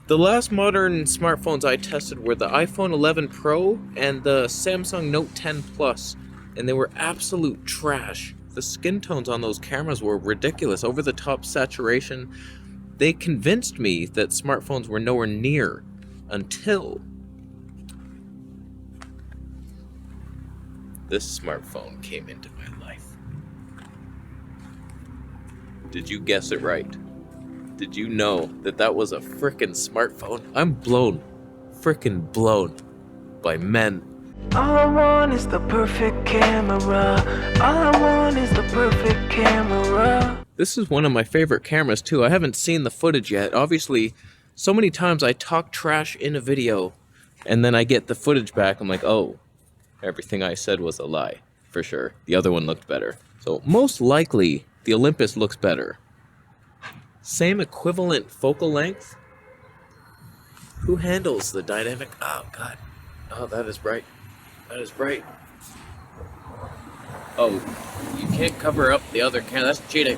The last modern smartphones I tested were the iPhone 11 Pro and the Samsung Note 10 Plus, and they were absolute trash. The skin tones on those cameras were ridiculous, over the top saturation. They convinced me that smartphones were nowhere near until this smartphone came into my life. Did you guess it right? Did you know that that was a frickin' smartphone? I'm frickin' blown by men. All I want is the perfect camera. All I want is the perfect camera. This is one of my favorite cameras too. I haven't seen the footage yet. Obviously, so many times I talk trash in a video and then I get the footage back. I'm like, oh, everything I said was a lie, for sure. The other one looked better. So most likely, the Olympus looks better. Same equivalent focal length. Who handles the dynamic? Oh, God. Oh, that is bright. That is bright. Oh, you can't cover up the other camera. That's cheating.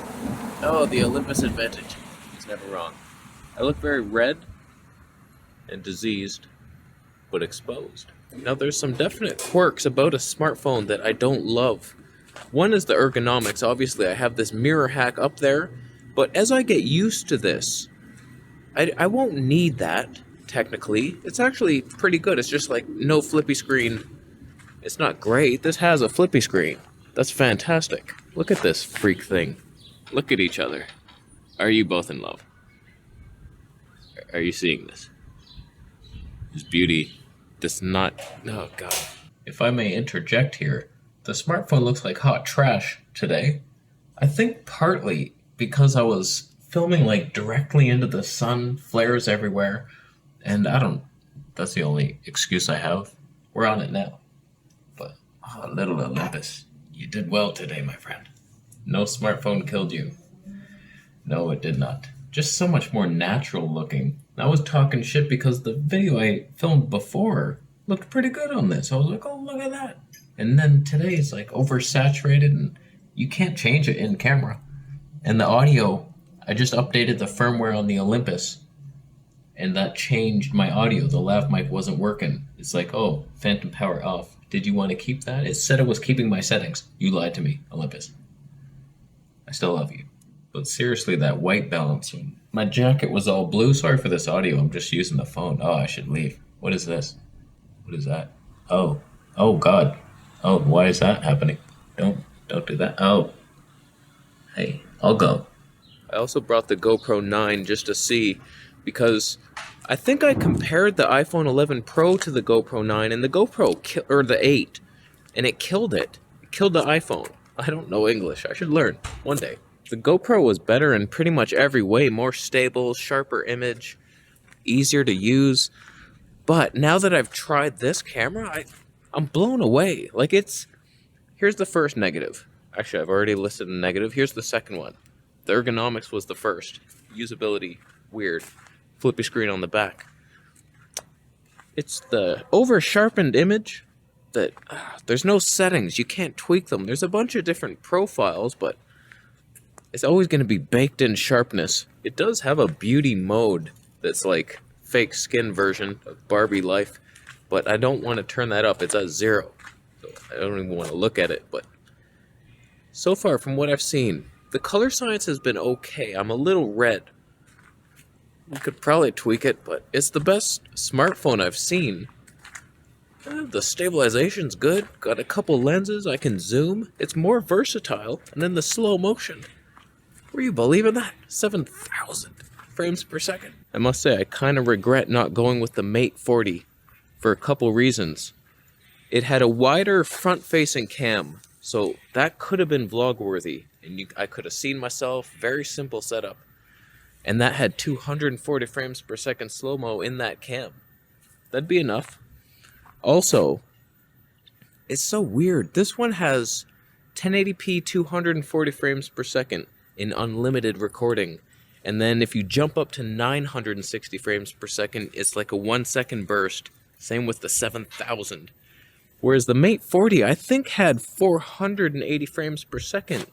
Oh, the Olympus advantage. He's never wrong. I look very red and diseased, but exposed. Now, there's some definite quirks about a smartphone that I don't love. One is the ergonomics. Obviously, I have this mirror hack up there, but as I get used to this, I won't need that, technically. It's actually pretty good. It's just like no flippy screen. It's not great. This has a flippy screen. That's fantastic. Look at this freak thing. Look at each other. Are you both in love? Are you seeing this? This beauty does not... Oh, God. If I may interject here, the smartphone looks like hot trash today. I think partly because I was filming like directly into the sun, flares everywhere, and that's the only excuse I have. We're on it now. But, oh, little Olympus, you did well today, my friend. No smartphone killed you. No, it did not. Just so much more natural looking. I was talking shit because the video I filmed before looked pretty good on this. I was like, oh, look at that. And then today it's like oversaturated and you can't change it in camera. And the audio, I just updated the firmware on the Olympus and that changed my audio. The lav mic wasn't working. It's like, oh, phantom power off. Did you want to keep that? It said it was keeping my settings. You lied to me, Olympus. I still love you. But seriously, that white balance. My jacket was all blue. Sorry for this audio. I'm just using the phone. Oh, I should leave. What is this? What is that? Oh. Oh, God. Oh, why is that happening? Don't do that. Oh. Hey, I'll go. I also brought the GoPro 9 just to see, because I think I compared the iPhone 11 Pro to the GoPro 9 and the GoPro, or the 8, and it killed it. It killed the iPhone. I don't know English. I should learn one day. The GoPro was better in pretty much every way. More stable, sharper image, easier to use. But now that I've tried this camera, I'm blown away. Like here's the first negative. Actually, I've already listed a negative. Here's the second one. The ergonomics was the first. Usability, weird. Flippy screen on the back. It's the over-sharpened image that there's no settings. You can't tweak them. There's a bunch of different profiles, but it's always going to be baked in sharpness. It does have a beauty mode that's like fake skin version of Barbie life, but I don't want to turn that up. It's at 0. So I don't even want to look at it, but so far from what I've seen, the color science has been okay. I'm a little red. We could probably tweak it, but it's the best smartphone I've seen. The stabilization's good. Got a couple lenses. I can zoom. It's more versatile. And then the slow motion. Were you believing that? 7,000 frames per second. I must say, I kind of regret not going with the Mate 40 for a couple reasons. It had a wider front-facing cam, so that could have been vlog-worthy. And I could have seen myself. Very simple setup. And that had 240 frames per second slow-mo in that cam. That'd be enough. Also, it's so weird. This one has 1080p 240 frames per second in unlimited recording. And then if you jump up to 960 frames per second, it's like a 1 second burst. Same with the 7000. Whereas the Mate 40, I think, had 480 frames per second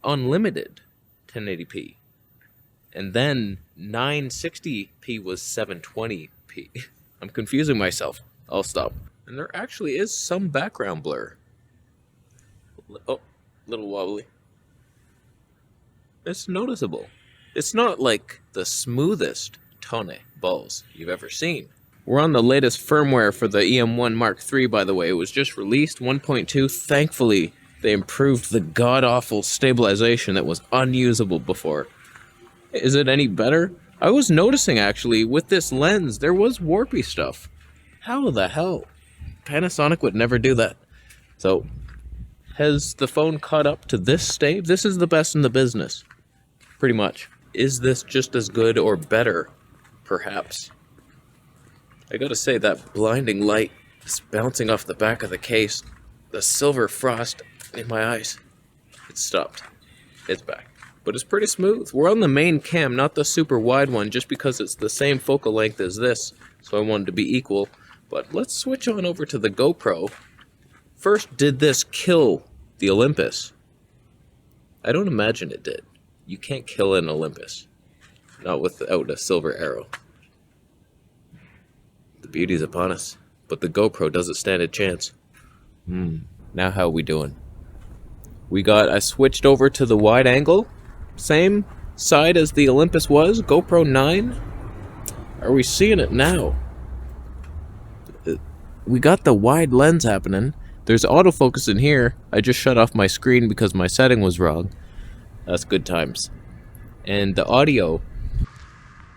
unlimited 1080p. And then 960p was 720p. I'm confusing myself. I'll stop. And there actually is some background blur. Oh, little wobbly. It's noticeable. It's not like the smoothest Tone balls you've ever seen. We're on the latest firmware for the EM1 Mark III, by the way. It was just released, 1.2. Thankfully, they improved the god-awful stabilization that was unusable before. Is it any better? I was noticing, actually, with this lens, there was warpy stuff. How the hell? Panasonic would never do that. So, has the phone caught up to this stage? This is the best in the business. Pretty much. Is this just as good or better? Perhaps. I gotta say, that blinding light is bouncing off the back of the case. The silver frost in my eyes. It stopped. It's back. But it's pretty smooth. We're on the main cam, not the super wide one, just because it's the same focal length as this, so I wanted to be equal. But let's switch on over to the GoPro. First, did this kill the Olympus? I don't imagine it did. You can't kill an Olympus. Not without a silver arrow. The beauty's upon us. But the GoPro doesn't stand a chance. Now how are we doing? I switched over to the wide angle. Same side as the Olympus was. GoPro 9. Are we seeing it now? We got the wide lens happening. There's autofocus in here. I just shut off my screen because my setting was wrong. That's good times. And the audio.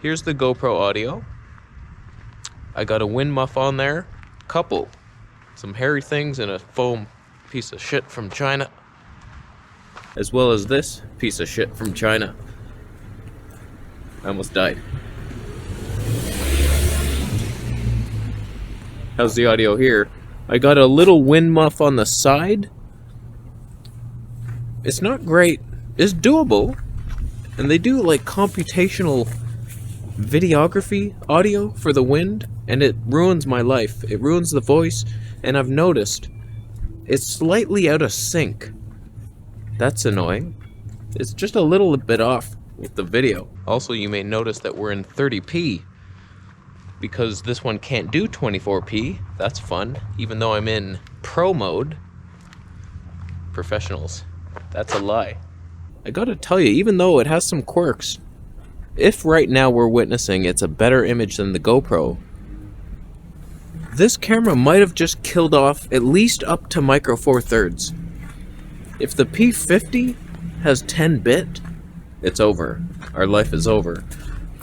Here's the GoPro audio. I got a wind muff on there. Couple. Some hairy things and a foam piece of shit from China. As well as this piece of shit from China. I almost died. How's the audio here? I got a little wind muff on the side. It's not great. It's doable. And they do like computational videography audio for the wind. And it ruins my life. It ruins the voice. And I've noticed it's slightly out of sync. That's annoying. It's just a little bit off with the video. Also, you may notice that we're in 30p because this one can't do 24p. That's fun. Even though I'm in pro mode. Professionals. That's a lie. I gotta tell you, even though it has some quirks, if right now we're witnessing it's a better image than the GoPro, this camera might have just killed off at least up to micro four thirds. If the P50 has 10-bit, it's over. Our life is over.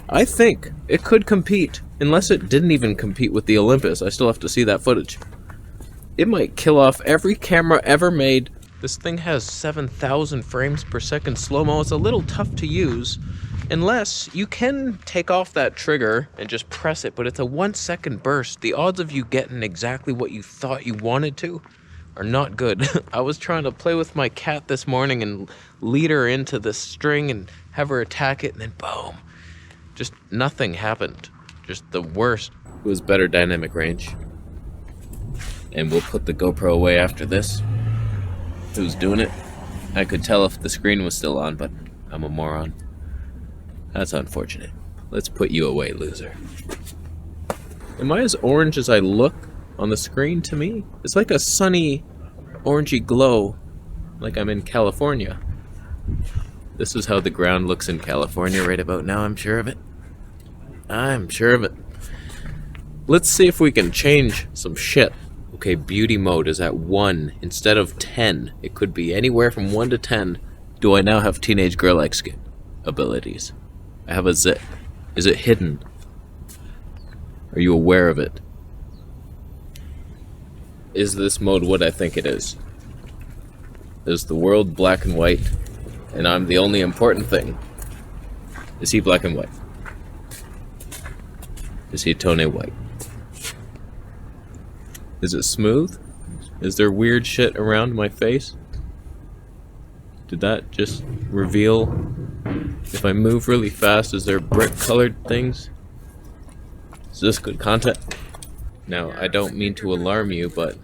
I think it could compete, unless it didn't even compete with the Olympus. I still have to see that footage. It might kill off every camera ever made. This thing has 7,000 frames per second slow-mo. It's a little tough to use, unless you can take off that trigger and just press it, but it's a 1-second burst. The odds of you getting exactly what you thought you wanted to are not good. I was trying to play with my cat this morning and lead her into the string and have her attack it, and then boom. Just nothing happened. Just the worst. It was better dynamic range. And we'll put the GoPro away after this. Who's doing it? I could tell if the screen was still on, but I'm a moron. That's unfortunate. Let's put you away, loser. Am I as orange as I look on the screen to me? It's like a sunny, orangey glow, like I'm in California. This is how the ground looks in California right about now, I'm sure of it. I'm sure of it. Let's see if we can change some shit. Okay, beauty mode is at 1 instead of 10. It could be anywhere from 1 to 10. Do I now have teenage girl-like skin abilities? I have a zit. Is it hidden? Are you aware of it? Is this mode what I think it is? Is the world black and white, and I'm the only important thing? Is he black and white? Is he Tone white? Is it smooth? Is there weird shit around my face? Did that just reveal? If I move really fast, is there brick colored things? Is this good content? Now, I don't mean to alarm you, but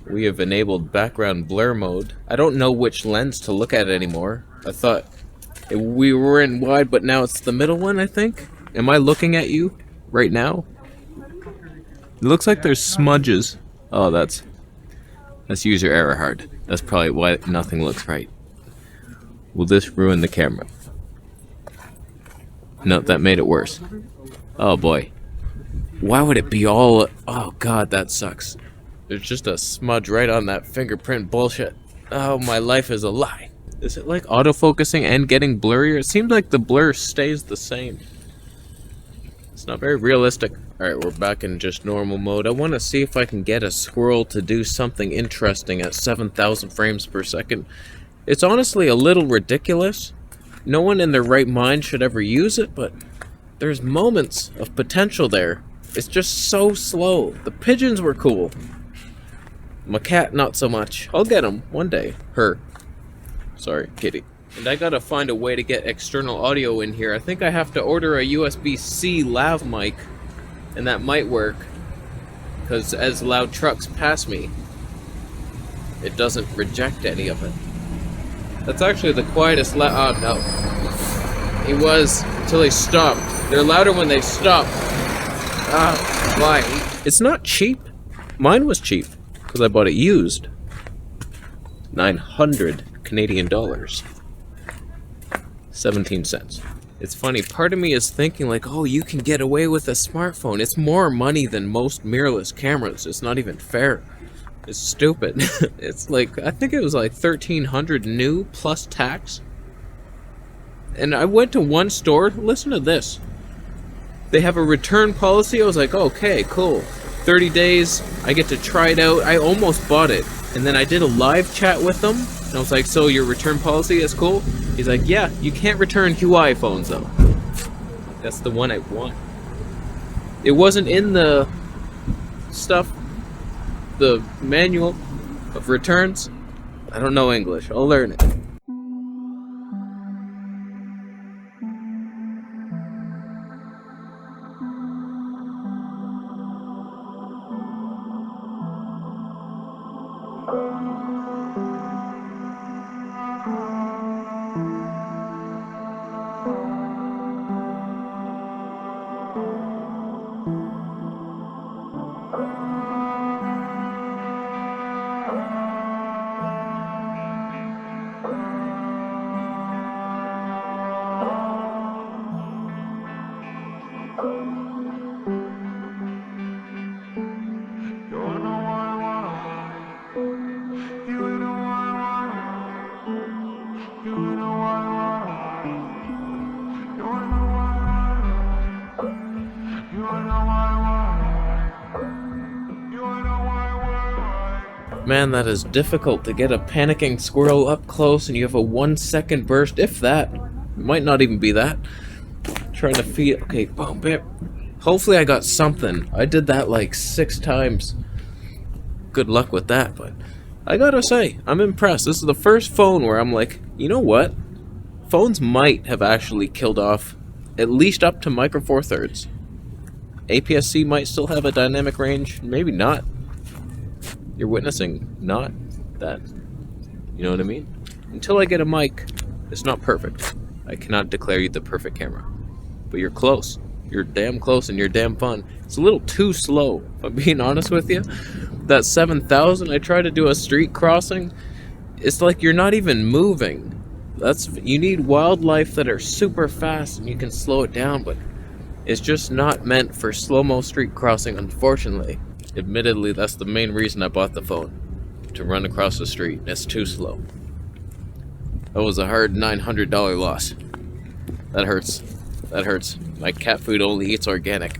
we have enabled background blur mode. I don't know which lens to look at anymore. I thought We were in wide, but now it's the middle one, I think. Am I looking at you right now? It looks like there's smudges. Oh, that's user error hard. That's probably why nothing looks right. Will this ruin the camera? No, that made it worse. Oh boy. Why would it be all... Oh god, that sucks. There's just a smudge right on that fingerprint bullshit. Oh, my life is a lie. Is it like autofocusing and getting blurrier? It seems like the blur stays the same. It's not very realistic. Alright, we're back in just normal mode. I want to see if I can get a squirrel to do something interesting at 7,000 frames per second. It's honestly a little ridiculous. No one in their right mind should ever use it, but there's moments of potential there. It's just so slow. The pigeons were cool. My cat, not so much. I'll get him one day. Her. Sorry, kitty. And I gotta find a way to get external audio in here. I think I have to order a USB-C lav mic, and that might work. Because as loud trucks pass me, it doesn't reject any of it. That's actually the quietest oh no. He was, until he stopped. They're louder when they stop. Ah, why? It's not cheap. Mine was cheap, because I bought it used. 900 Canadian dollars. 17 cents. It's funny, part of me is thinking like, oh, you can get away with a smartphone. It's more money than most mirrorless cameras. It's not even fair. It's stupid. It's like, I think it was like 1,300 new plus tax. And I went to one store, listen to this. They have a return policy. I was like, okay, cool. 30 days, I get to try it out. I almost bought it. And then I did a live chat with them. And I was like, so your return policy is cool? He's like, yeah, you can't return Huawei phones though. That's the one I want. It wasn't in the stuff, the manual of returns. I don't know English. I'll learn it. Man, that is difficult to get a panicking squirrel up close and you have a 1 second burst, if that. It might not even be that. Trying to feed... Okay, boom, bam. Hopefully I got something. I did that like 6 times. Good luck with that, but I gotta say, I'm impressed. This is the first phone where I'm like, you know what? Phones might have actually killed off at least up to micro four thirds. APS-C might still have a dynamic range, maybe not. You're witnessing not that. You know what I mean? Until I get a mic, it's not perfect. I cannot declare you the perfect camera. But you're close. You're damn close and you're damn fun. It's a little too slow, if I'm being honest with you. That 7,000, I tried to do a street crossing. It's like you're not even moving. You need wildlife that are super fast and you can slow it down, but it's just not meant for slow-mo street crossing, unfortunately. Admittedly, that's the main reason I bought the phone. To run across the street. It's too slow. That was a hard $900 loss. That hurts. That hurts. My cat food only eats organic.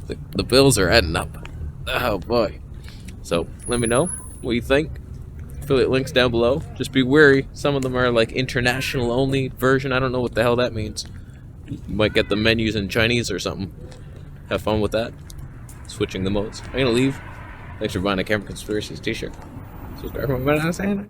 The bills are adding up. Oh boy. So, let me know what you think. Affiliate links down below. Just be wary. Some of them are like international only version. I don't know what the hell that means. You might get the menus in Chinese or something. Have fun with that. Switching the modes. I'm gonna leave. Thanks for buying a Camera Conspiracies t-shirt. Subscribe for more.